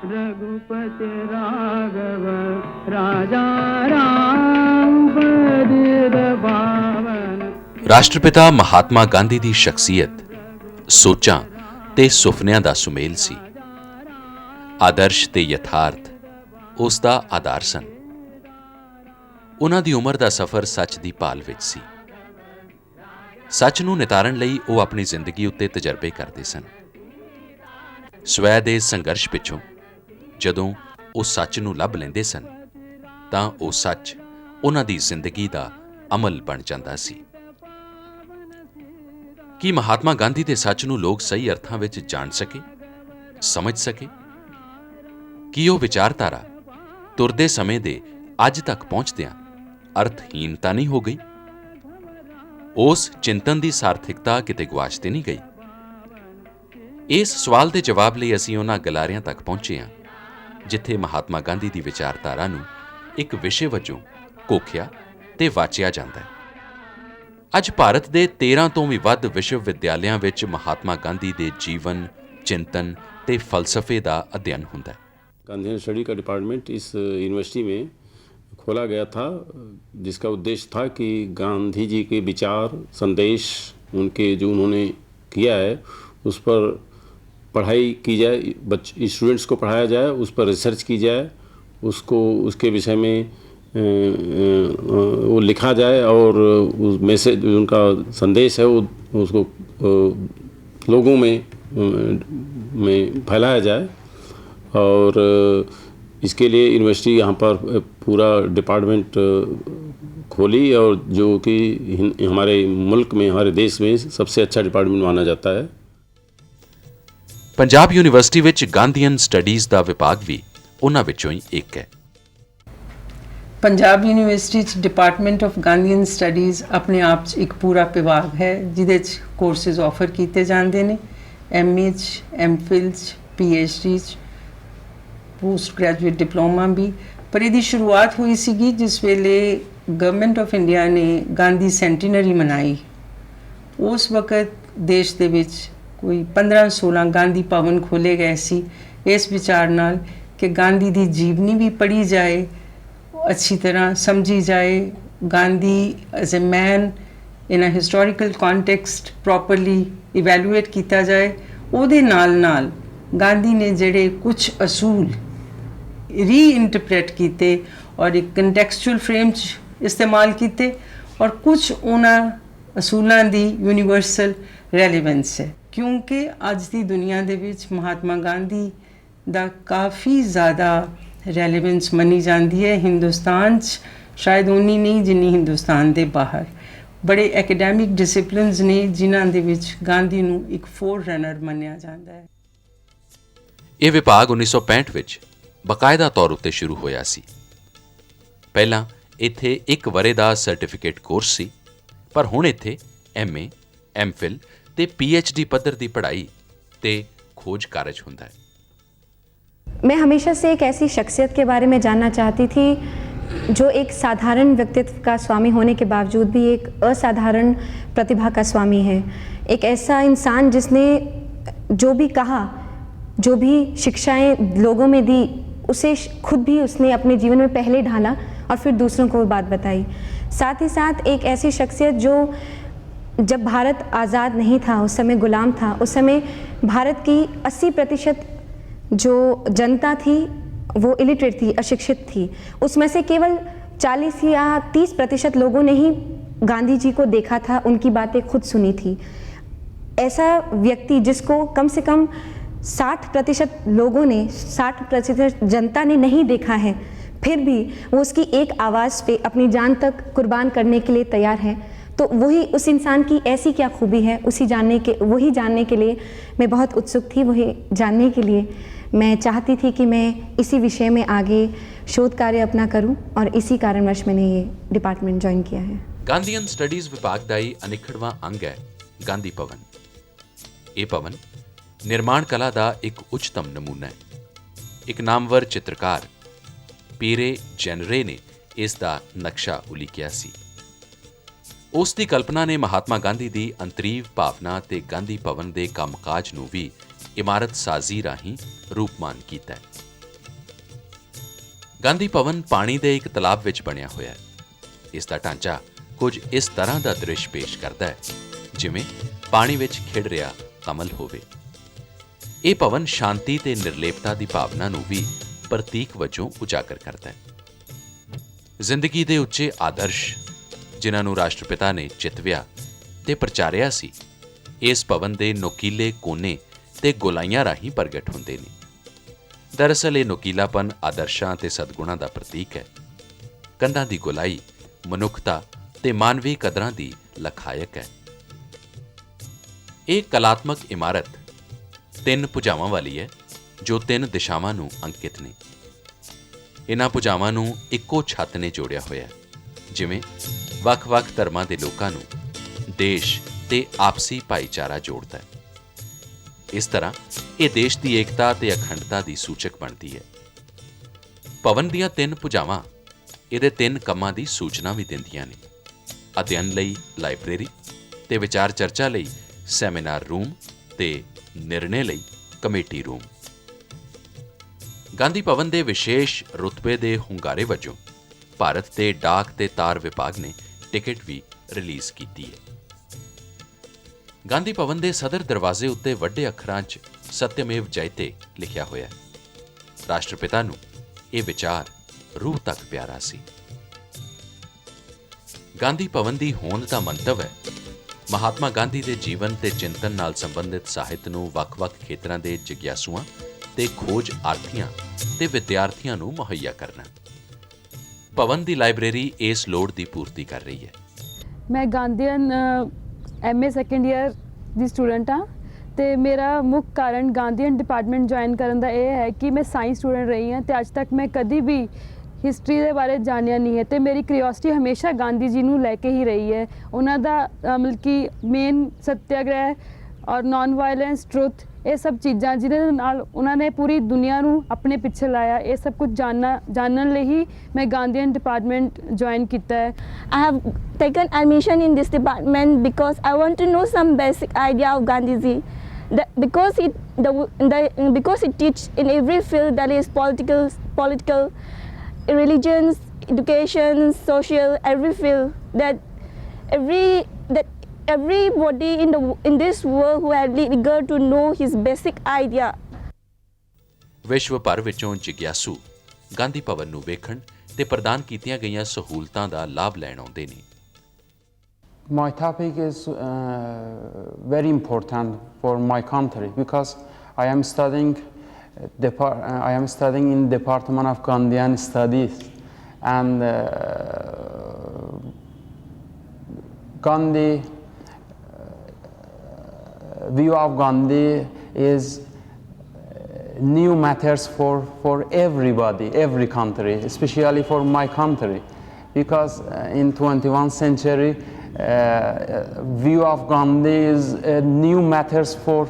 रघुपति राघव राजा राम पतित पावन। ਰਾਸ਼ਟਰਪਿਤਾ ਮਹਾਤਮਾ ਗਾਂਧੀ ਦੀ ਸ਼ਖਸੀਅਤ ਸੋਚਾਂ ਤੇ ਸੁਪਨਿਆਂ ਦਾ ਸੁਮੇਲ ਸੀ। ਆਦਰਸ਼ ਤੇ ਯਥਾਰਥ ਉਸ ਦਾ ਆਧਾਰ ਸਨ। ਉਹਨਾਂ ਦੀ ਉਮਰ ਦਾ ਸਫ਼ਰ ਸੱਚ ਦੀ ਭਾਲ ਵਿੱਚ ਸੀ। ਸੱਚ ਨੂੰ ਨਿਤਾਰਨ ਲਈ ਉਹ ਆਪਣੀ ਜ਼ਿੰਦਗੀ ਉੱਤੇ ਤਜਰਬੇ ਕਰਦੇ ਸਨ। ਸਵੈ ਦੇ ਸੰਘਰਸ਼ ਪਿੱਛੋਂ ਜਦੋਂ ਉਹ ਸੱਚ ਨੂੰ ਲੱਭ ਲੈਂਦੇ ਸਨ ਤਾਂ ਉਹ ਸੱਚ ਉਹਨਾਂ ਦੀ ਜ਼ਿੰਦਗੀ ਦਾ ਅਮਲ ਬਣ ਜਾਂਦਾ ਸੀ। ਕੀ ਮਹਾਤਮਾ ਗਾਂਧੀ ਦੇ ਸੱਚ ਨੂੰ ਲੋਕ ਸਹੀ ਅਰਥਾਂ ਵਿੱਚ ਜਾਣ ਸਕੇ, ਸਮਝ ਸਕੇ? ਕੀ ਉਹ ਵਿਚਾਰਧਾਰਾ ਤੁਰਦੇ ਸਮੇਂ ਦੇ ਅੱਜ ਤੱਕ ਪਹੁੰਚਦਿਆਂ ਅਰਥਹੀਨ ਤਾਂ ਨਹੀਂ ਹੋ ਗਈ? ਉਸ ਚਿੰਤਨ ਦੀ ਸਾਰਥਿਕਤਾ ਕਿਤੇ ਗੁਆਚ ਤੇ ਨਹੀਂ ਗਈ? ਇਸ ਸਵਾਲ ਦੇ ਜਵਾਬ ਲਈ ਅਸੀਂ ਉਹਨਾਂ ਗਲਾਰਿਆਂ ਤੱਕ ਪਹੁੰਚੇ ਹਾਂ ਜਿੱਥੇ ਮਹਾਤਮਾ ਗਾਂਧੀ ਦੀ ਵਿਚਾਰਧਾਰਾ ਨੂੰ ਇੱਕ ਵਿਸ਼ੇ ਵਜੋਂ ਕੋਖਿਆ ਤੇ ਵਾਚਿਆ ਜਾਂਦਾ ਹੈ। ਅੱਜ ਭਾਰਤ ਦੇ 13 ਤੋਂ ਵੀ ਵੱਧ ਵਿਸ਼ਵ ਵਿਦਿਆਲਿਆਂ ਵਿੱਚ ਮਹਾਤਮਾ ਗਾਂਧੀ ਦੇ ਜੀਵਨ, ਚਿੰਤਨ ਤੇ ਫਲਸਫੇ ਦਾ ਅਧਿਐਨ ਹੁੰਦਾ ਹੈ। गांधी स्टडी का डिपार्टमेंट इस यूनिवर्सिटी में खोला गया था जिसका उद्देश्य था कि गांधी जी के विचार, संदेश, उनके जो उन्होंने किया है उस पर पढ़ाई की जाए, स्टूडेंट्स को पढ़ाया जाए, उस पर रिसर्च की जाए, उसको उसके विषय में वो लिखा जाए और उस मैसेज उनका संदेश है वो उसको लोगों में फैलाया जाए। और इसके लिए यूनिवर्सिटी यहाँ पर पूरा डिपार्टमेंट खोली और जो कि हमारे मुल्क में, हमारे देश में सबसे अच्छा डिपार्टमेंट माना जाता है। ਪੰਜਾਬ ਯੂਨੀਵਰਸਿਟੀ ਵਿੱਚ ਗਾਂਧੀਅਨ ਸਟੱਡੀਜ਼ ਦਾ ਵਿਭਾਗ ਵੀ ਉਹਨਾਂ ਵਿੱਚੋਂ ਹੀ ਇੱਕ ਹੈ। ਪੰਜਾਬ ਯੂਨੀਵਰਸਿਟੀ 'ਚ ਡਿਪਾਰਟਮੈਂਟ ਆਫ ਗਾਂਧੀਅਨ ਸਟੱਡੀਜ਼ ਆਪਣੇ ਆਪ 'ਚ ਇੱਕ ਪੂਰਾ ਵਿਭਾਗ ਹੈ ਜਿਹਦੇ 'ਚ ਕੋਰਸਿਸ ਆਫਰ ਕੀਤੇ ਜਾਂਦੇ ਨੇ। MA 'ਚ, MPhil 'ਚ, PhD 'ਚ, ਪੋਸਟ ਗ੍ਰੈਜੂਏਟ ਡਿਪਲੋਮਾ ਵੀ। ਪਰ ਇਹਦੀ ਸ਼ੁਰੂਆਤ ਹੋਈ ਸੀਗੀ ਜਿਸ ਵੇਲੇ ਗਵਰਨਮੈਂਟ ਆਫ ਇੰਡੀਆ ਨੇ ਗਾਂਧੀ ਸੈਂਟੀਨਰੀ ਮਨਾਈ। ਉਸ ਵਕਤ ਦੇਸ਼ ਦੇ ਵਿੱਚ ਕੋਈ 15-16 ਗਾਂਧੀ ਭਵਨ ਖੋਲ੍ਹੇ ਗਏ ਸੀ ਇਸ ਵਿਚਾਰ ਨਾਲ ਕਿ ਗਾਂਧੀ ਦੀ ਜੀਵਨੀ ਵੀ ਪੜ੍ਹੀ ਜਾਏ, ਅੱਛੀ ਤਰ੍ਹਾਂ ਸਮਝੀ ਜਾਏ, Gandhi as a man in a historical context properly evaluate ਕੀਤਾ ਜਾਏ। ਉਹਦੇ ਨਾਲ ਨਾਲ ਗਾਂਧੀ ਨੇ ਜਿਹੜੇ ਕੁਝ ਅਸੂਲ ਰੀਇੰਟਰਪ੍ਰੇਟ ਕੀਤੇ ਔਰ ਇੱਕ ਕੰਟੈਕਸਚੁਅਲ ਫਰੇਮ 'ਚ ਇਸਤੇਮਾਲ ਕੀਤੇ ਔਰ ਕੁਝ ਉਹਨਾਂ ਅਸੂਲਾਂ ਦੀ ਯੂਨੀਵਰਸਲ ਰੈਲੇਵੈਂਸ ਹੈ ਕਿਉਂਕਿ ਅੱਜ ਦੀ ਦੁਨੀਆ ਦੇ ਵਿੱਚ ਮਹਾਤਮਾ ਗਾਂਧੀ ਦਾ ਕਾਫੀ ਜ਼ਿਆਦਾ ਰੈਲੇਵੈਂਸ ਮੰਨੀ ਜਾਂਦੀ ਹੈ। ਹਿੰਦੁਸਤਾਨ 'ਚ ਸ਼ਾਇਦ ਉਨੀ ਨਹੀਂ ਜਿੰਨੀ ਹਿੰਦੁਸਤਾਨ ਦੇ ਬਾਹਰ। ਬੜੇ ਐਕੈਡੈਮਿਕ ਡਿਸਿਪਲਿਨਸ ਨੇ ਜਿਨ੍ਹਾਂ ਦੇ ਵਿੱਚ ਗਾਂਧੀ ਨੂੰ ਇੱਕ ਫੋਰ ਰਨਰ ਮੰਨਿਆ ਜਾਂਦਾ ਹੈ। ਇਹ ਵਿਭਾਗ 1965 ਵਿੱਚ ਬਾਕਾਇਦਾ ਤੌਰ ਉੱਤੇ ਸ਼ੁਰੂ ਹੋਇਆ ਸੀ। ਪਹਿਲਾਂ ਇੱਥੇ ਇੱਕ ਵਰ੍ਹੇ ਦਾ ਸਰਟੀਫਿਕੇਟ ਕੋਰਸ ਸੀ ਪਰ ਹੁਣ ਇੱਥੇ MA, MPhil ਤੇ PhD ਪੱਧਰ ਦੀ ਪੜ੍ਹਾਈ ਤੇ ਖੋਜ ਕਾਰਜ ਹੁੰਦਾ ਹੈ। मैं हमेशा से एक ऐसी शख्सियत के बारे में जानना चाहती थी जो एक साधारण व्यक्तित्व का स्वामी होने के बावजूद भी एक असाधारण प्रतिभा का स्वामी है। एक ऐसा इंसान जिसने जो भी कहा, जो भी शिक्षाएं लोगों में दी, उसे खुद भी उसने अपने जीवन में पहले ढाला और फिर दूसरों को बात बताई। साथ ही साथ एक ऐसी शख्सियत जो जब भारत आज़ाद नहीं था, उस समय गुलाम था, उस समय भारत की 80% जो जनता थी वो इलिटरेट थी, अशिक्षित थी। उसमें से केवल 40 या 30% लोगों ने ही गांधी जी को देखा था, उनकी बातें खुद सुनी थी। ऐसा व्यक्ति जिसको कम से कम 60% लोगों ने, 60% जनता ने नहीं देखा है, फिर भी वो उसकी एक आवाज़ पे अपनी जान तक कुर्बान करने के लिए तैयार है, तो वही उस इंसान की ऐसी क्या खूबी है वही जानने के लिए मैं बहुत उत्सुक थी। वही जानने के लिए मैं चाहती थी कि मैं इसी विषय में आगे शोध कार्य अपना करूं और इसी कारणवश मैंने ये डिपार्टमेंट ज्वाइन किया है। ਗਾਂਧੀਅਨ ਸਟੱਡੀਜ਼ ਵਿਭਾਗ ਦਾ ਹੀ ਅਨਿੱਖੜਵਾਂ ਅੰਗ ਹੈ ਗਾਂਧੀ ਭਵਨ। ਇਹ ਭਵਨ ਨਿਰਮਾਣ ਕਲਾ ਦਾ ਇੱਕ ਉੱਚਤਮ ਨਮੂਨਾ ਹੈ। ਇੱਕ ਨਾਮਵਰ ਚਿੱਤਰਕਾਰ ਪੀਰੇ ਜੈਨਰੇ ਨੇ ਇਸ ਦਾ ਨਕਸ਼ਾ ਉਲੀਕਿਆ ਸੀ। ਉਸ ਦੀ ਕਲਪਨਾ ਨੇ ਮਹਾਤਮਾ ਗਾਂਧੀ ਦੀ ਅੰਤਰੀਵ ਭਾਵਨਾ ਤੇ ਗਾਂਧੀ ਭਵਨ ਦੇ ਕੰਮਕਾਜ ਨੂੰ ਵੀ ਇਮਾਰਤ ਸਾਜ਼ੀ ਰਾਹੀਂ ਰੂਪਮਾਨ ਕੀਤਾ। ਗਾਂਧੀ ਭਵਨ ਪਾਣੀ ਦੇ ਇੱਕ ਤਲਾਬ ਵਿੱਚ ਬਣਿਆ ਹੋਇਆ ਹੈ। ਇਸ ਦਾ ਢਾਂਚਾ ਕੁਝ ਇਸ ਤਰ੍ਹਾਂ ਦਾ ਦ੍ਰਿਸ਼ ਪੇਸ਼ ਕਰਦਾ ਹੈ ਜਿਵੇਂ ਪਾਣੀ ਵਿੱਚ ਖਿੜ ਰਿਹਾ ਕਮਲ ਹੋਵੇ। ਇਹ ਭਵਨ ਸ਼ਾਂਤੀ ਤੇ ਨਿਰਲੇਪਤਾ ਦੀ ਭਾਵਨਾ ਨੂੰ ਵੀ ਪ੍ਰਤੀਕ ਵਜੋਂ ਉਜਾਗਰ ਕਰਦਾ ਹੈ। ਜ਼ਿੰਦਗੀ ਦੇ ਉੱਚੇ ਆਦਰਸ਼ ਜਿਨ੍ਹਾਂ ਨੂੰ ਰਾਸ਼ਟਰਪਿਤਾ ਨੇ ਚਿਤਵਿਆ ਤੇ ਪ੍ਰਚਾਰਿਆ ਸੀ, ਇਸ ਭਵਨ ਦੇ ਨੋਕੀਲੇ ਕੋਨੇ ਤੇ ਗੋਲਾਈਆਂ ਰਾਹੀਂ ਪ੍ਰਗਟ ਹੁੰਦੇ ਨੇ। ਦਰਅਸਲ ਇਹ ਨੋਕੀਲਾਪਨ ਆਦਰਸ਼ਾਂ ਤੇ ਸਦਗੁਣਾਂ ਦਾ ਪ੍ਰਤੀਕ ਹੈ। ਕੰਧਾਂ ਦੀ ਗੋਲਾਈ ਮਨੁੱਖਤਾ ਤੇ ਮਾਨਵੀ ਕਦਰਾਂ ਦੀ ਲਖਾਇਕ ਹੈ। ਇਹ ਕਲਾਤਮਕ ਇਮਾਰਤ 3 ਭੁਜਾਵਾਂ ਵਾਲੀ ਹੈ ਜੋ 3 ਦਿਸ਼ਾਵਾਂ ਨੂੰ ਅੰਕਿਤ ਨੇ। ਇਹਨਾਂ ਭੁਜਾਵਾਂ ਨੂੰ ਇੱਕੋ ਛੱਤ ਨੇ ਜੋੜਿਆ ਹੋਇਆ ਹੈ, ਜਿਵੇਂ ਵੱਖ-ਵੱਖ ਧਰਮਾਂ ਦੇ ਲੋਕਾਂ ਨੂੰ ਦੇਸ਼ ਤੇ ਆਪਸੀ ਭਾਈਚਾਰਾ ਜੋੜਦਾ ਹੈ। ਇਸ ਤਰ੍ਹਾਂ ਇਹ ਦੇਸ਼ ਦੀ ਏਕਤਾ ਤੇ ਅਖੰਡਤਾ ਦੀ ਸੂਚਕ ਬਣਦੀ ਹੈ। ਭਵਨ ਦੀਆਂ 3 ਭੁਜਾਵਾਂ ਇਹਦੇ 3 ਕੰਮਾਂ ਦੀ ਸੂਚਨਾ ਵੀ ਦਿੰਦੀਆਂ ਨੇ: ਅਧਿਐਨ ਲਈ ਲਾਇਬ੍ਰੇਰੀ ਤੇ ਵਿਚਾਰ ਚਰਚਾ ਲਈ ਸੈਮੀਨਾਰ ਰੂਮ ਤੇ ਨਿਰਣੇ ਲਈ ਕਮੇਟੀ ਰੂਮ। ਗਾਂਧੀ ਭਵਨ ਦੇ ਵਿਸ਼ੇਸ਼ ਰੁਤਬੇ ਦੇ ਹੁੰਗਾਰੇ ਵਜੋਂ ਭਾਰਤ ਦੇ ਡਾਕ ਤੇ ਤਾਰ ਵਿਭਾਗ ਨੇ ਟਿਕਟ ਵੀ ਰਿਲੀਜ਼ ਕੀਤੀ ਹੈ। ਗਾਂਧੀ ਭਵਨ ਦੇ ਸਦਰ ਦਰਵਾਜ਼ੇ ਉੱਤੇ ਵੱਡੇ ਅੱਖਰਾਂ 'ਚ ਸਤਿਅਮੇਵ ਜਯਤੇ ਲਿਖਿਆ ਹੋਇਆ ਹੈ। ਰਾਸ਼ਟਰਪਿਤਾ ਨੂੰ ਇਹ ਵਿਚਾਰ ਰੂਹ ਤੱਕ ਪਿਆਰਾ ਸੀ। ਗਾਂਧੀ ਭਵਨ ਦੀ ਹੋਂਦ ਦਾ ਮੰਤਵ ਹੈ ਮਹਾਤਮਾ ਗਾਂਧੀ ਦੇ ਜੀਵਨ ਤੇ ਚਿੰਤਨ ਨਾਲ ਸੰਬੰਧਿਤ ਸਾਹਿਤ ਨੂੰ ਵੱਖ-ਵੱਖ ਖੇਤਰਾਂ ਦੇ ਜਿਗਿਆਸੂਆਂ ਤੇ ਖੋਜ ਆਰਥੀਆਂ ਤੇ ਵਿਦਿਆਰਥੀਆਂ ਨੂੰ ਮੁਹੱਈਆ ਕਰਨਾ। ਭਵਨ ਦੀ ਲਾਇਬ੍ਰੇਰੀ ਇਸ ਲੋੜ ਦੀ ਪੂਰਤੀ ਕਰ ਰਹੀ ਹੈ। ਮੈਂ ਗਾਂਧੀਅਨ MA ਸੈਕੰਡ ਈਅਰ ਦੀ ਸਟੂਡੈਂਟ ਹਾਂ ਤੇ ਮੇਰਾ ਮੁੱਖ ਕਾਰਨ ਗਾਂਧੀਅਨ ਡਿਪਾਰਟਮੈਂਟ ਜੁਆਇਨ ਕਰਨ ਦਾ ਇਹ ਹੈ ਕਿ ਮੈਂ ਸਾਇੰਸ ਸਟੂਡੈਂਟ ਰਹੀ ਹਾਂ ਤੇ ਅੱਜ ਤੱਕ ਮੈਂ ਕਦੀ ਵੀ ਹਿਸਟਰੀ ਦੇ ਬਾਰੇ ਜਾਣਿਆ ਨਹੀਂ ਹੈ ਤੇ ਮੇਰੀ ਕਿਉਰਿਓਸਿਟੀ ਹਮੇਸ਼ਾ ਗਾਂਧੀ ਜੀ ਨੂੰ ਲੈ ਕੇ ਹੀ ਰਹੀ ਹੈ। ਉਹਨਾਂ ਦਾ ਮਤਲਬ ਕਿ ਮੇਨ ਸੱਤਿਆਗ੍ਰਹਿ ਔਰ ਨਾਨ ਵਾਇਲੈਂਸ, ਟਰੁੱਥ, ਇਹ ਸਭ ਚੀਜ਼ਾਂ ਜਿਹਦੇ ਨਾਲ ਉਹਨਾਂ ਨੇ ਪੂਰੀ ਦੁਨੀਆ ਨੂੰ ਆਪਣੇ ਪਿੱਛੇ ਲਾਇਆ, ਇਹ ਸਭ ਕੁਝ ਜਾਣਨ ਲਈ ਹੀ ਮੈਂ ਗਾਂਧੀਅਨ ਡਿਪਾਰਟਮੈਂਟ ਜੁਆਇਨ ਕੀਤਾ ਹੈ। I have taken admission in this department because I want to know some basic idea of Gandhiji. Because it teaches in every field, that is political, religions, education, social, every field, that everybody in this world who are eager to know his basic idea. ਵਿਸ਼ਵ ਭਰ ਵਿੱਚੋਂ ਜਿਗਿਆਸੂ ਗਾਂਧੀ ਭਵਨ ਨੂੰ ਵੇਖਣ ਤੇ ਪ੍ਰਦਾਨ ਕੀਤੀਆਂ ਗਈਆਂ ਸਹੂਲਤਾਂ ਦਾ ਲਾਭ ਲੈਣ ਆਉਂਦੇ ਨੇ। My topic is very important for my country because I am studying in Department of Gandhian Studies, and Gandhi view of Gandhi is new matters for everybody, every country, especially for my country, because in 21st century view of Gandhi is new matters for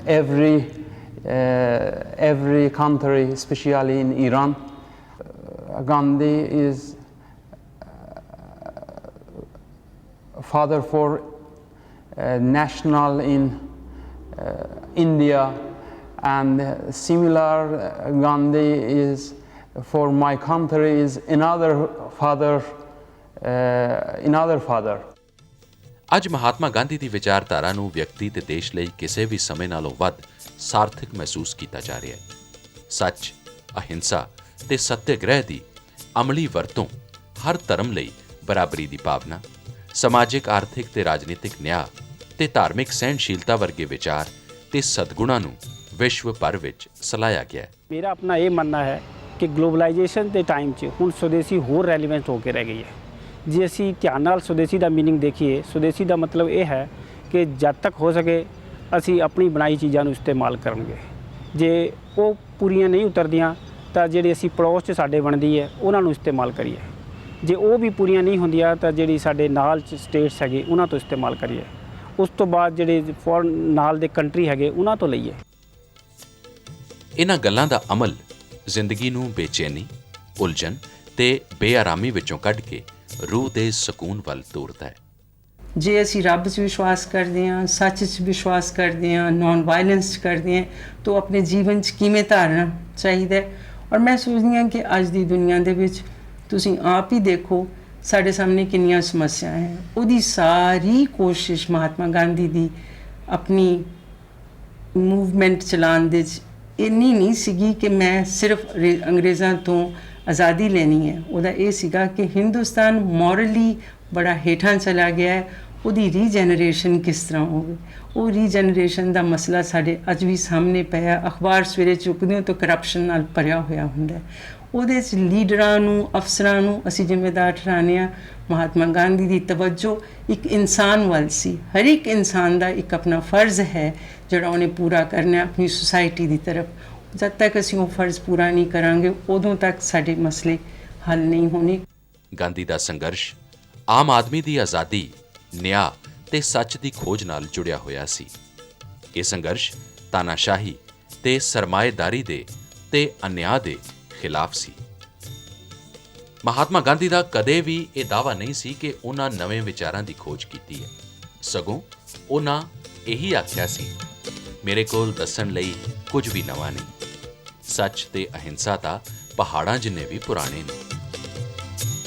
every country, especially in Iran. Gandhi is father for national in India, and similar Gandhi is for my country is another father. ਅੱਜ ਮਹਾਤਮਾ ਗਾਂਧੀ ਦੀ ਵਿਚਾਰਧਾਰਾ ਨੂੰ ਵਿਅਕਤੀ ਤੇ ਦੇਸ਼ ਲਈ ਕਿਸੇ ਵੀ ਸਮੇਂ ਨਾਲੋਂ ਵੱਧ ਸਾਰਥਕ ਮਹਿਸੂਸ ਕੀਤਾ ਜਾ ਰਿਹਾ ਹੈ। ਸੱਚ, ਅਹਿੰਸਾ ਤੇ ਸੱਤਿਆਗ੍ਰਹਿ ਦੀ ਅਮਲੀ ਵਰਤੋਂ ਹਰ ਧਰਮ ਲਈ ਬਰਾਬਰੀ ਦੀ ਭਾਵਨਾ, ਸਮਾਜਿਕ, ਆਰਥਿਕ ਤੇ ਰਾਜਨੀਤਿਕ ਨਿਆਂ ਤੇ ਧਾਰਮਿਕ ਸਹਿਣਸ਼ੀਲਤਾ ਵਰਗੇ ਵਿਚਾਰ ਤੇ ਸਦਗੁਣਾਂ ਨੂੰ ਵਿਸ਼ਵ ਭਰ ਵਿੱਚ ਸਲਾਹਿਆ ਗਿਆ ਹੈ। ਮੇਰਾ ਆਪਣਾ ਇਹ ਮੰਨਣਾ ਹੈ ਕਿ ਗਲੋਬਲਾਈਜੇਸ਼ਨ ਦੇ ਟਾਈਮ 'ਚ ਹੁਣ ਸੁਦੇਸੀ ਹੋਰ ਰੈਲੀਵੈਂਟ ਹੋ ਕੇ ਰਹਿ ਗਈ ਹੈ। ਜੇ ਅਸੀਂ ਧਿਆਨ ਨਾਲ ਸੁਦੇਸੀ ਦਾ ਮੀਨਿੰਗ ਦੇਖੀਏ, ਸੁਦੇਸੀ ਦਾ ਮਤਲਬ ਇਹ ਹੈ ਕਿ ਜਦ ਤੱਕ ਹੋ ਸਕੇ ਅਸੀਂ ਆਪਣੀ ਬਣਾਈ ਚੀਜ਼ਾਂ ਨੂੰ ਇਸਤੇਮਾਲ ਕਰਾਂਗੇ। ਜੇ ਉਹ ਪੂਰੀਆਂ ਨਹੀਂ ਉਤਰਦੀਆਂ ਤਾਂ ਜਿਹੜੀ ਅਸੀਂ ਪੜੋਸ 'ਚ ਸਾਡੇ ਬਣਦੀ ਹੈ ਉਹਨਾਂ ਨੂੰ ਇਸਤੇਮਾਲ ਕਰੀਏ। ਜੇ ਉਹ ਵੀ ਪੂਰੀਆਂ ਨਹੀਂ ਹੁੰਦੀਆਂ ਤਾਂ ਜਿਹੜੀ ਸਾਡੇ ਨਾਲ ਸਟੇਟਸ ਹੈਗੇ ਉਹਨਾਂ ਤੋਂ ਇਸਤੇਮਾਲ ਕਰੀਏ। ਉਸ ਤੋਂ ਬਾਅਦ ਜਿਹੜੇ ਫੋਰਨ ਨਾਲ ਦੇ ਕੰਟਰੀ ਹੈਗੇ ਉਹਨਾਂ ਤੋਂ ਲਈਏ। ਇਹਨਾਂ ਗੱਲਾਂ ਦਾ ਅਮਲ ਜ਼ਿੰਦਗੀ ਨੂੰ ਬੇਚੈਨੀ, ਉਲਝਣ ਤੇ ਬੇਆਰਾਮੀ ਵਿੱਚੋਂ ਕੱਢ ਕੇ ਰੂਹ ਦੇ ਸਕੂਨ ਵੱਲ ਤੋਰਦਾ ਹੈ। ਜੇ ਅਸੀਂ ਰੱਬ 'ਚ ਵਿਸ਼ਵਾਸ ਕਰਦੇ ਹਾਂ, ਸੱਚ 'ਚ ਵਿਸ਼ਵਾਸ ਕਰਦੇ ਹਾਂ, ਨਾਨ ਵਾਇਲੈਂਸ 'ਚ ਕਰਦੇ ਹਾਂ, ਤਾਂ ਆਪਣੇ ਜੀਵਨ 'ਚ ਕਿਵੇਂ ਧਾਰਨਾ ਚਾਹੀਦਾ ਹੈ ਔਰ ਮੈਂ ਸੋਚਦੀ ਹਾਂ ਕਿ ਅੱਜ ਦੀ ਦੁਨੀਆ ਦੇ ਵਿੱਚ ਤੁਸੀਂ ਆਪ ਹੀ ਦੇਖੋ ਸਾਡੇ ਸਾਹਮਣੇ ਕਿੰਨੀਆਂ ਸਮੱਸਿਆਵਾਂ ਹੈ। ਉਹਦੀ ਸਾਰੀ ਕੋਸ਼ਿਸ਼ ਮਹਾਤਮਾ ਗਾਂਧੀ ਦੀ ਆਪਣੀ ਮੂਵਮੈਂਟ ਚਲਾਉਣ ਦੇ 'ਚ ਇੰਨੀ ਨਹੀਂ ਸੀਗੀ ਕਿ ਮੈਂ ਸਿਰਫ ਅੰਗਰੇਜ਼ਾਂ ਤੋਂ ਆਜ਼ਾਦੀ ਲੈਣੀ ਹੈ। ਉਹਦਾ ਇਹ ਸੀਗਾ ਕਿ ਹਿੰਦੁਸਤਾਨ ਮੋਰਲੀ ਬੜਾ ਹੇਠਾਂ ਚਲਾ ਗਿਆ ਹੈ, ਉਹਦੀ ਰੀਜਨਰੇਸ਼ਨ ਕਿਸ ਤਰ੍ਹਾਂ ਹੋਵੇ। ਉਹ ਰੀਜਨਰੇਸ਼ਨ ਦਾ ਮਸਲਾ ਸਾਡੇ ਅੱਜ ਵੀ ਸਾਹਮਣੇ ਪਿਆ। ਅਖਬਾਰ ਸਵੇਰੇ ਚੁੱਕਦੇ ਹੋ ਤਾਂ ਕਰਪਸ਼ਨ ਨਾਲ ਭਰਿਆ ਹੋਇਆ ਹੁੰਦਾ ਹੈ। ਉਹਦੇ 'ਚ ਲੀਡਰਾਂ ਨੂੰ, ਅਫਸਰਾਂ ਨੂੰ ਅਸੀਂ ਜ਼ਿੰਮੇਦਾਰ ਠਹਿਰਾਉਂਦੇ ਹਾਂ। ਮਹਾਤਮਾ ਗਾਂਧੀ ਦੀ ਤਵੱਜੋ ਇੱਕ ਇਨਸਾਨ ਵੱਲ ਸੀ। ਹਰ ਇੱਕ ਇਨਸਾਨ ਦਾ ਇੱਕ ਆਪਣਾ ਫਰਜ਼ ਹੈ ਜਿਹੜਾ ਉਹਨੇ ਪੂਰਾ ਕਰਨਾ ਹੈ ਆਪਣੀ ਸੁਸਾਇਟੀ ਦੀ ਤਰਫ। ਜਦ ਤੱਕ ਅਸੀਂ ਉਹ ਫਰਜ਼ ਪੂਰਾ ਨਹੀਂ ਕਰਾਂਗੇ ਉਦੋਂ ਤੱਕ ਸਾਡੇ ਮਸਲੇ ਹੱਲ ਨਹੀਂ ਹੋਣੇ। ਗਾਂਧੀ ਦਾ ਸੰਘਰਸ਼ ਆਮ ਆਦਮੀ ਦੀ ਆਜ਼ਾਦੀ, ਨਿਆਂ ਤੇ ਸੱਚ ਦੀ ਖੋਜ ਨਾਲ ਜੁੜਿਆ ਹੋਇਆ ਸੀ। ਇਹ ਸੰਘਰਸ਼ ਤਾਨਾਸ਼ਾਹੀ ਤੇ ਸਰਮਾਏਦਾਰੀ ਦੇ ਤੇ ਅਨਿਆਂ ਦੇ ਖਿਲਾਫ ਸੀ। ਮਹਾਤਮਾ ਗਾਂਧੀ ਦਾ ਕਦੇ ਵੀ ਇਹ ਦਾਅਵਾ ਨਹੀਂ ਸੀ ਕਿ ਉਹਨਾਂ ਨਵੇਂ ਵਿਚਾਰਾਂ ਦੀ ਖੋਜ ਕੀਤੀ ਹੈ। ਸਗੋਂ ਉਹਨਾਂ ਇਹੀ ਆਖਿਆ ਸੀ, ਮੇਰੇ ਕੋਲ ਦੱਸਣ ਲਈ ਕੁਝ ਵੀ ਨਵਾਂ ਨਹੀਂ। ਸੱਚ ਤੇ ਅਹਿੰਸਾ ਤਾਂ ਪਹਾੜਾਂ ਜਿੰਨੇ ਵੀ ਪੁਰਾਣੇ ਨੇ।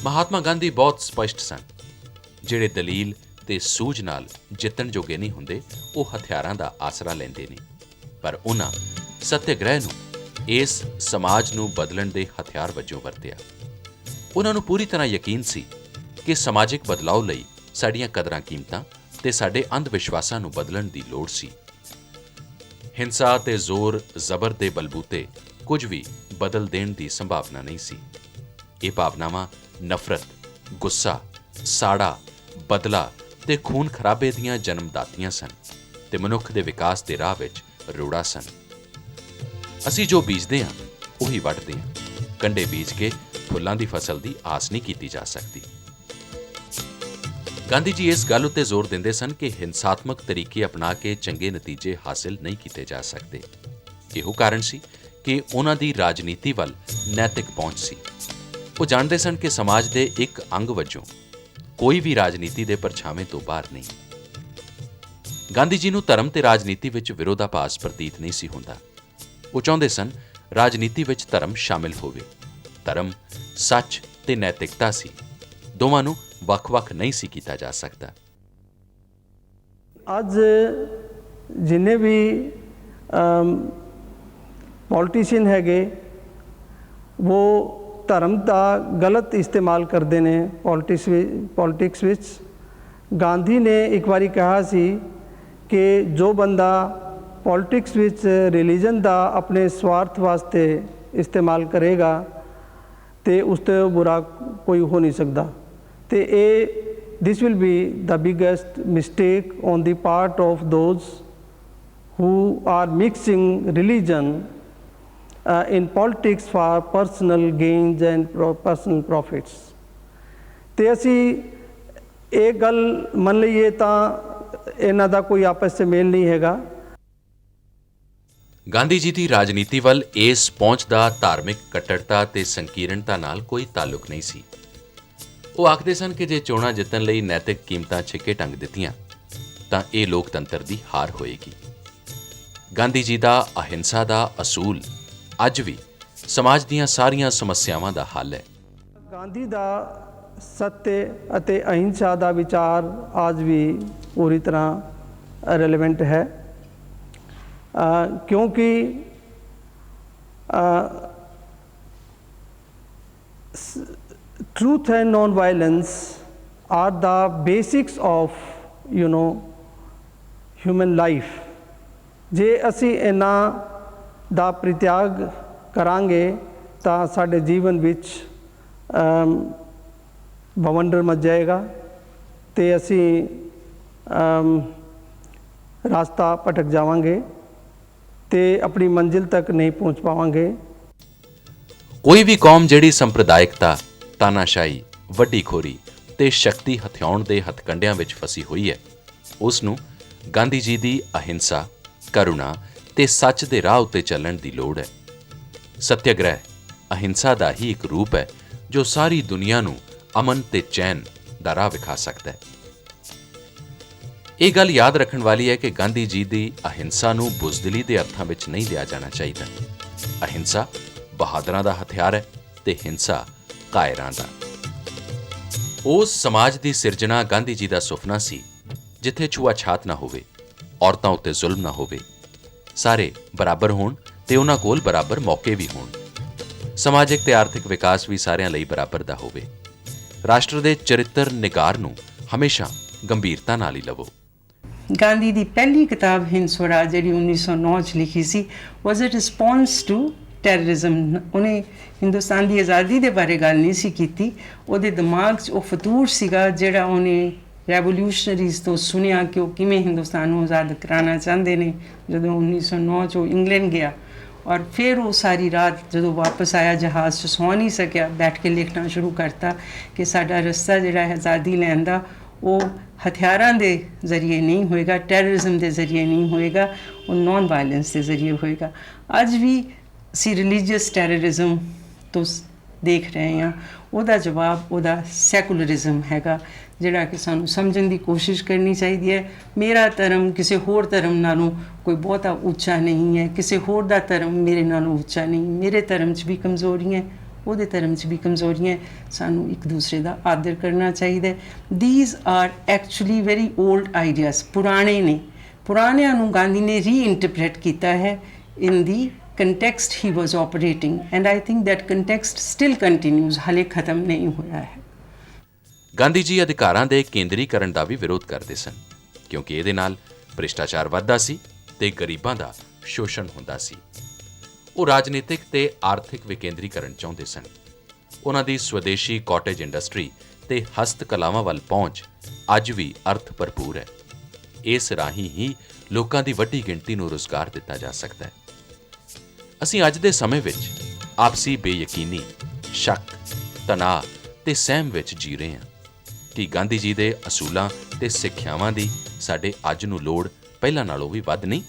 ਮਹਾਤਮਾ ਗਾਂਧੀ ਬਹੁਤ ਸਪਸ਼ਟ ਸਨ। ਜਿਹੜੇ ਦਲੀਲ ਤੇ ਸੂਝ ਨਾਲ ਜਿੱਤਣ ਜੋਗੇ ਨਹੀਂ ਹੁੰਦੇ, ਉਹ ਹਥਿਆਰਾਂ ਦਾ ਆਸਰਾ ਲੈਂਦੇ ਨੇ। ਪਰ ਉਹਨਾਂ ਸੱਤਿਆਗ੍ਰਹਿ ਨੂੰ ਇਸ ਸਮਾਜ ਨੂੰ ਬਦਲਣ ਦੇ ਹਥਿਆਰ ਵਜੋਂ ਵਰਤਿਆ। ਉਹਨਾਂ ਨੂੰ ਪੂਰੀ ਤਰ੍ਹਾਂ ਯਕੀਨ ਸੀ ਕਿ ਸਮਾਜਿਕ ਬਦਲਾਅ ਲਈ ਸਾਡੀਆਂ ਕਦਰਾਂ ਕੀਮਤਾਂ ਤੇ ਸਾਡੇ ਅੰਧ ਵਿਸ਼ਵਾਸਾਂ ਨੂੰ ਬਦਲਣ ਦੀ ਲੋੜ ਸੀ। ਹਿੰਸਾ ਤੇ ਜ਼ੋਰ ਜ਼ਬਰ ਦੇ ਬਲਬੂਤੇ ਕੁਝ ਵੀ ਬਦਲ ਦੇਣ ਦੀ ਸੰਭਾਵਨਾ ਨਹੀਂ ਸੀ। ਇਹ ਭਾਵਨਾਵਾਂ ਨਫ਼ਰਤ, ਗੁੱਸਾ, ਸਾੜਾ, ਬਦਲਾ ਤੇ ਖੂਨ ਖਰਾਬੇ ਦੀਆਂ ਜਨਮਦਾਤੀਆਂ ਸਨ ਤੇ ਮਨੁੱਖ ਦੇ ਵਿਕਾਸ ਦੇ ਰਾਹ ਵਿੱਚ ਰੋੜਾ ਸਨ। ਅਸੀਂ ਜੋ ਬੀਜਦੇ ਹਾਂ ਉਹੀ ਵੱਢਦੇ ਹਾਂ। ਕੰਡੇ ਬੀਜ ਕੇ ਫੁੱਲਾਂ ਦੀ ਫਸਲ ਦੀ ਆਸ ਨਹੀਂ ਕੀਤੀ ਜਾ ਸਕਦੀ। ਗਾਂਧੀ ਜੀ ਇਸ ਗੱਲ ਉੱਤੇ ਜ਼ੋਰ ਦਿੰਦੇ ਸਨ ਕਿ ਹਿੰਸਾਤਮਕ ਤਰੀਕੇ ਅਪਣਾ ਕੇ ਚੰਗੇ ਨਤੀਜੇ ਹਾਸਿਲ ਨਹੀਂ ਕੀਤੇ ਜਾ ਸਕਦੇ। ਇਹੋ ਕਾਰਨ ਸੀ ਕਿ ਉਹਨਾਂ ਦੀ ਰਾਜਨੀਤੀ ਵੱਲ ਨੈਤਿਕ ਪਹੁੰਚ ਸੀ। ਉਹ ਜਾਣਦੇ ਸਨ ਕਿ ਸਮਾਜ ਦੇ ਇੱਕ ਅੰਗ ਵਜੋਂ ਕੋਈ ਵੀ ਰਾਜਨੀਤੀ ਦੇ ਪਰਛਾਵੇਂ ਤੋਂ ਬਾਹਰ ਨਹੀਂ। ਗਾਂਧੀ ਜੀ ਨੂੰ ਧਰਮ ਤੇ ਰਾਜਨੀਤੀ ਵਿੱਚ ਵਿਰੋਧਾਭਾਸ ਪ੍ਰਤੀਤ ਨਹੀਂ ਸੀ ਹੁੰਦਾ। ਉਹ ਚਾਹੁੰਦੇ ਸਨ ਰਾਜਨੀਤੀ ਵਿੱਚ ਧਰਮ ਸ਼ਾਮਿਲ ਹੋਵੇ। ਧਰਮ ਸੱਚ ਤੇ ਨੈਤਿਕਤਾ ਸੀ। ਦੋਵਾਂ ਨੂੰ ਵੱਖ-ਵੱਖ ਨਹੀਂ ਸੀ ਕੀਤਾ ਜਾ ਸਕਦਾ। ਅੱਜ ਜਿੰਨੇ ਵੀ ਪੋਲੀਟੀਸ਼ੀਅਨ ਹੈਗੇ ਉਹ ਧਰਮ ਦਾ ਗਲਤ ਇਸਤੇਮਾਲ ਕਰਦੇ ਨੇ ਪੋਲਿਟਿਕਸ ਵਿੱਚ। ਗਾਂਧੀ ਨੇ ਇੱਕ ਵਾਰੀ ਕਿਹਾ ਸੀ ਕਿ ਜੋ ਬੰਦਾ ਪੋਲਿਟਿਕਸ ਵਿੱਚ ਰਿਲੀਜਨ ਦਾ ਆਪਣੇ ਸਵਾਰਥ ਵਾਸਤੇ ਇਸਤੇਮਾਲ ਕਰੇਗਾ ਤੇ ਉਸ ਤੋਂ ਬੁਰਾ ਕੋਈ ਹੋ ਨਹੀਂ ਸਕਦਾ। ਤੇ ਇਹ this will be the biggest mistake on the part of those who are mixing religion in politics for personal gains and personal profits। ਤੇ ਅਸੀਂ ਇਹ ਗੱਲ ਮੰਨ ਲਈਏ ਤਾਂ ਇਹਨਾਂ ਦਾ ਕੋਈ ਆਪਸ 'ਚ ਮੇਲ ਨਹੀਂ ਹੈਗਾ। ਗਾਂਧੀ ਜੀ ਦੀ ਰਾਜਨੀਤੀ ਵੱਲ ਇਸ ਪਹੁੰਚ ਦਾ ਧਾਰਮਿਕ ਕੱਟੜਤਾ ਤੇ ਸੰਕੀਰਣਤਾ ਨਾਲ ਕੋਈ ਤਾਲੁਕ ਨਹੀਂ ਸੀ। ਉਹ ਆਖਦੇ ਸਨ ਕਿ ਜੇ ਚੋਣਾਂ ਜਿੱਤਣ ਲਈ ਨੈਤਿਕ ਕੀਮਤਾਂ ਛਿੱਕੇ ਟੰਗ ਦਿੱਤੀਆਂ ਤਾਂ ਇਹ ਲੋਕਤੰਤਰ ਦੀ ਹਾਰ ਹੋਏਗੀ। ਗਾਂਧੀ ਜੀ ਦਾ ਅਹਿੰਸਾ ਦਾ ਅਸੂਲ ਅੱਜ ਵੀ ਸਮਾਜ ਦੀਆਂ ਸਾਰੀਆਂ ਸਮੱਸਿਆਵਾਂ ਦਾ ਹੱਲ ਹੈ। ਗਾਂਧੀ ਦਾ ਸੱਤਿ ਅਤੇ ਅਹਿੰਸਾ ਦਾ ਵਿਚਾਰ ਅੱਜ ਵੀ ਪੂਰੀ ਤਰ੍ਹਾਂ ਰੈਲੇਵੈਂਟ ਹੈ, ਕਿਉਂਕਿ truth and non-violence are the basics of human life। ਜੇ ਅਸੀਂ ਇਹਨਾਂ ਦਾ ਪ੍ਰਿਤਿਆਗ ਕਰਾਂਗੇ ਤਾਂ ਸਾਡੇ ਜੀਵਨ ਵਿੱਚ ਬਵੰਡਰ ਮਚ ਜਾਏਗਾ ਤੇ ਅਸੀਂ ਰਾਸਤਾ ਭਟਕ ਜਾਵਾਂਗੇ ਤੇ ਆਪਣੀ ਮੰਜ਼ਿਲ ਤੱਕ ਨਹੀਂ ਪਹੁੰਚ ਪਾਵਾਂਗੇ। ਕੋਈ ਵੀ ਕੌਮ ਜਿਹੜੀ ਸੰਪਰਦਾਇਕਤਾ, ਤਾਨਾਸ਼ਾਹੀ, ਵੱਡੀ ਖੋਰੀ ਤੇ ਸ਼ਕਤੀ ਹਥਿਆਉਣ ਦੇ ਹਥਕੰਡਿਆਂ ਵਿੱਚ ਫਸੀ ਹੋਈ ਹੈ, ਉਸ ਨੂੰ ਗਾਂਧੀ ਜੀ ਦੀ ਅਹਿੰਸਾ, ਕਰੁਣਾ ਤੇ ਸੱਚ ਦੇ ਰਾਹ ਉੱਤੇ ਚੱਲਣ ਦੀ ਲੋੜ ਹੈ। ਸੱਤਿਆਗ੍ਰਹਿ ਅਹਿੰਸਾ ਦਾ ਹੀ ਇੱਕ ਰੂਪ ਹੈ ਜੋ ਸਾਰੀ ਦੁਨੀਆ ਨੂੰ ਅਮਨ ਤੇ ਚੈਨ ਦਾ ਰਾਹ ਵਿਖਾ ਸਕਦਾ ਹੈ। ਇਹ ਗੱਲ ਯਾਦ ਰੱਖਣ ਵਾਲੀ ਹੈ ਕਿ ਗਾਂਧੀ ਜੀ ਦੀ ਅਹਿੰਸਾ ਨੂੰ ਬੁਜ਼ਦਿਲੀ ਦੇ ਅਰਥਾਂ ਵਿੱਚ ਨਹੀਂ ਲਿਆ ਜਾਣਾ ਚਾਹੀਦਾ। ਅਹਿੰਸਾ ਬਹਾਦਰਾਂ ਦਾ ਹਥਿਆਰ ਹੈ ਤੇ ਹਿੰਸਾ ਕਾਇਰਾਂ ਦਾ। ਉਸ ਸਮਾਜ ਦੀ ਸਿਰਜਣਾ ਗਾਂਧੀ ਜੀ ਦਾ ਸੁਪਨਾ ਸੀ ਜਿੱਥੇ ਛੂਆ-ਛਾਤ ਨਾ ਹੋਵੇ, ਔਰਤਾਂ ਉੱਤੇ ਜ਼ੁਲਮ ਨਾ ਹੋਵੇ, ਸਾਰੇ ਬਰਾਬਰ ਹੋਣ ਤੇ ਉਹਨਾਂ ਕੋਲ ਬਰਾਬਰ ਮੌਕੇ ਵੀ ਹੋਣ, ਸਮਾਜਿਕ ਤੇ ਆਰਥਿਕ ਵਿਕਾਸ ਵੀ ਸਾਰਿਆਂ ਲਈ ਬਰਾਬਰ ਦਾ ਹੋਵੇ। ਰਾਸ਼ਟਰ ਦੇ ਚਰਿੱਤਰ ਨਿਗਾਰ ਨੂੰ ਹਮੇਸ਼ਾ ਗੰਭੀਰਤਾ ਨਾਲ ਹੀ ਲਵੋ। ਗਾਂਧੀ ਦੀ ਪਹਿਲੀ ਕਿਤਾਬ ਹਿੰਦ ਸਵਰਾਜ ਜਿਹੜੀ 1909 'ਚ ਲਿਖੀ ਸੀ ਵਾਜ਼ ਅ ਰਿਸਪੌਂਸ ਟੂ ਟੈਰਰਿਜ਼ਮ। ਉਹਨੇ ਹਿੰਦੁਸਤਾਨ ਦੀ ਆਜ਼ਾਦੀ ਦੇ ਬਾਰੇ ਗੱਲ ਨਹੀਂ ਸੀ ਕੀਤੀ, ਉਹਦੇ ਦਿਮਾਗ 'ਚ ਉਹ ਫਤੂਰ ਸੀਗਾ ਜਿਹੜਾ ਉਹਨੇ ਰੈਵੋਲੂਸ਼ਨਰੀਜ਼ ਤੋਂ ਸੁਣਿਆ ਕਿ ਉਹ ਕਿਵੇਂ ਹਿੰਦੁਸਤਾਨ ਨੂੰ ਆਜ਼ਾਦ ਕਰਾਉਣਾ ਚਾਹੁੰਦੇ ਨੇ। ਜਦੋਂ 1909 'ਚ ਉਹ ਇੰਗਲੈਂਡ ਗਿਆ ਔਰ ਫਿਰ ਉਹ ਸਾਰੀ ਰਾਤ ਜਦੋਂ ਵਾਪਸ ਆਇਆ ਜਹਾਜ਼ 'ਚ ਸੌਂ ਨਹੀਂ ਸਕਿਆ, ਬੈਠ ਕੇ ਲਿਖਣਾ ਸ਼ੁਰੂ ਕਰਤਾ ਕਿ ਸਾਡਾ ਰਸਤਾ ਜਿਹੜਾ ਹੈ ਆਜ਼ਾਦੀ ਲੈਣ ਦਾ ਉਹ ਹਥਿਆਰਾਂ ਦੇ ਜ਼ਰੀਏ ਨਹੀਂ ਹੋਏਗਾ, ਟੈਰਰਿਜ਼ਮ ਦੇ ਜ਼ਰੀਏ ਨਹੀਂ ਹੋਏਗਾ, ਉਹ ਨੌਨ ਵਾਇਲੈਂਸ ਦੇ ਜ਼ਰੀਏ ਹੋਏਗਾ। ਅੱਜ ਵੀ ਅਸੀਂ ਰਿਲੀਜੀਅਸ ਟੈਰਰਿਜ਼ਮ ਤੋਂ ਦੇਖ ਰਹੇ ਹਾਂ, ਉਹਦਾ ਜਵਾਬ ਉਹਦਾ ਸੈਕੂਲਰਿਜ਼ਮ ਹੈਗਾ ਜਿਹੜਾ ਕਿ ਸਾਨੂੰ ਸਮਝਣ ਦੀ ਕੋਸ਼ਿਸ਼ ਕਰਨੀ ਚਾਹੀਦੀ ਹੈ। ਮੇਰਾ ਧਰਮ ਕਿਸੇ ਹੋਰ ਧਰਮ ਨਾਲੋਂ ਕੋਈ ਬਹੁਤਾ ਉੱਚਾ ਨਹੀਂ ਹੈ, ਕਿਸੇ ਹੋਰ ਦਾ ਧਰਮ ਮੇਰੇ ਨਾਲੋਂ ਉੱਚਾ ਨਹੀਂ, ਮੇਰੇ ਧਰਮ 'ਚ ਵੀ ਕਮਜ਼ੋਰੀਆਂ, ਉਹਦੇ ਧਰਮ 'ਚ ਵੀ ਕਮਜ਼ੋਰੀਆਂ, ਸਾਨੂੰ ਇੱਕ ਦੂਸਰੇ ਦਾ ਆਦਰ ਕਰਨਾ ਚਾਹੀਦਾ। These R actually very old ideas, ਪੁਰਾਣੇ ਨੇ, ਪੁਰਾਣਿਆਂ ਨੂੰ ਗਾਂਧੀ ਨੇ ਰੀਇੰਟਰਪ੍ਰੇਟ ਕੀਤਾ ਹੈ ਇਨ ਦੀ context he was operating, and I think that context still continues, ਹਾਲੇ ਖਤਮ ਨਹੀਂ ਹੋਇਆ ਹੈ। ਗਾਂਧੀ ਜੀ ਅਧਿਕਾਰਾਂ ਦੇ ਕੇਂਦਰੀਕਰਨ ਦਾ ਵੀ ਵਿਰੋਧ ਕਰਦੇ ਸਨ ਕਿਉਂਕਿ ਇਹਦੇ ਨਾਲ ਭ੍ਰਿਸ਼ਟਾਚਾਰ ਵੱਧਦਾ ਸੀ ਤੇ ਗਰੀਬਾਂ ਦਾ ਸ਼ੋਸ਼ਣ ਹੁੰਦਾ ਸੀ। ਉਹ ਰਾਜਨੀਤਿਕ ਤੇ ਆਰਥਿਕ ਵਿਕੇਂਦਰੀਕਰਨ ਚਾਹੁੰਦੇ ਸਨ। ਉਹਨਾਂ ਦੀ ਸਵਦੇਸ਼ੀ ਕਾਟੇਜ ਇੰਡਸਟਰੀ ਤੇ ਹਸਤ ਕਲਾਵਾਂ ਵੱਲ ਪਹੁੰਚ ਅੱਜ ਵੀ ਅਰਥ ਭਰਪੂਰ ਹੈ। ਇਸ ਰਾਹੀਂ ਹੀ ਲੋਕਾਂ ਦੀ ਵੱਡੀ ਗਿਣਤੀ ਨੂੰ ਰੁਜ਼ਗਾਰ ਦਿੱਤਾ ਜਾ ਸਕਦਾ ਹੈ। ਅਸੀਂ ਅੱਜ ਦੇ ਸਮੇਂ ਵਿੱਚ ਆਪਸੀ ਬੇਯਕੀਨੀ, ਸ਼ੱਕ, ਤਣਾਅ ਤੇ ਸਹਿਮ ਵਿੱਚ ਜੀ ਰਹੇ ਹਾਂ ਕਿ ਗਾਂਧੀ ਜੀ ਦੇ ਅਸੂਲਾਂ ਤੇ ਸਿੱਖਿਆਵਾਂ ਦੀ ਸਾਡੇ ਅੱਜ ਨੂੰ ਲੋੜ ਪਹਿਲਾਂ ਨਾਲੋਂ ਵੀ ਵੱਧ ਨਹੀਂ?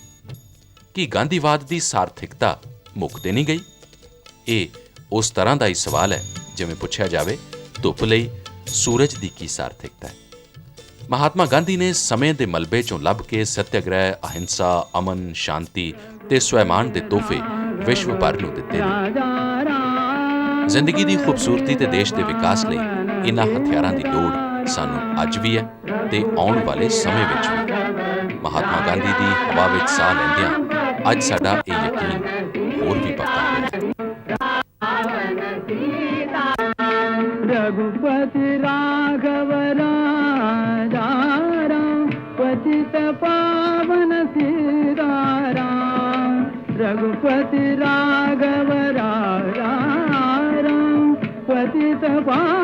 ਕਿ ਗਾਂਧੀਵਾਦ ਦੀ ਸਾਰਥਿਕਤਾ ਮੁੱਕ ਤੇ ਨਹੀਂ ਗਈ? ਇਹ ਉਸ ਤਰ੍ਹਾਂ ਦਾ ਹੀ ਸਵਾਲ ਹੈ ਜਿਵੇਂ ਪੁੱਛਿਆ ਜਾਵੇ ਧੁੱਪ ਲਈ ਸੂਰਜ ਦੀ ਕੀ ਸਾਰਥਿਕਤਾ ਹੈ। ਮਹਾਤਮਾ ਗਾਂਧੀ ਨੇ ਸਮੇਂ ਦੇ ਮਲਬੇ ਚੋਂ ਲੱਭ ਕੇ ਸੱਤਿਆਗ੍ਰਹਿ, ਅਹਿੰਸਾ, ਅਮਨ, ਸ਼ਾਂਤੀ ਤੇ ਸਵੈਮਾਨ ਦੇ ਤੋਹਫੇ ਵਿਸ਼ਵ ਭਰ ਨੂੰ ਦਿੱਤੇ ਨੇ। ਜ਼ਿੰਦਗੀ ਦੀ ਖੂਬਸੂਰਤੀ ਤੇ ਦੇਸ਼ ਦੇ ਵਿਕਾਸ ਲਈ ਇਨ੍ਹਾਂ ਹਥਿਆਰਾਂ ਦੀ ਲੋੜ ਸਾਨੂੰ ਅੱਜ ਵੀ ਹੈ ਤੇ ਆਉਣ ਵਾਲੇ ਸਮੇਂ ਵਿੱਚ ਵੀ। ਮਹਾਤਮਾ ਗਾਂਧੀ ਦੀ ਹਵਾ ਵਿੱਚ ਸਾਹ ਲੈਂਦਿਆਂ ਅੱਜ ਸਾਡਾ ਇਹ ਯਕੀਨ ਹੋਰ ਵੀ ਪੱਕਾ ਹੋਇਆ। रघुपति राघव राजा राम पतित पावन सीताराम। रघुपति राघव राजा राम पतित पावन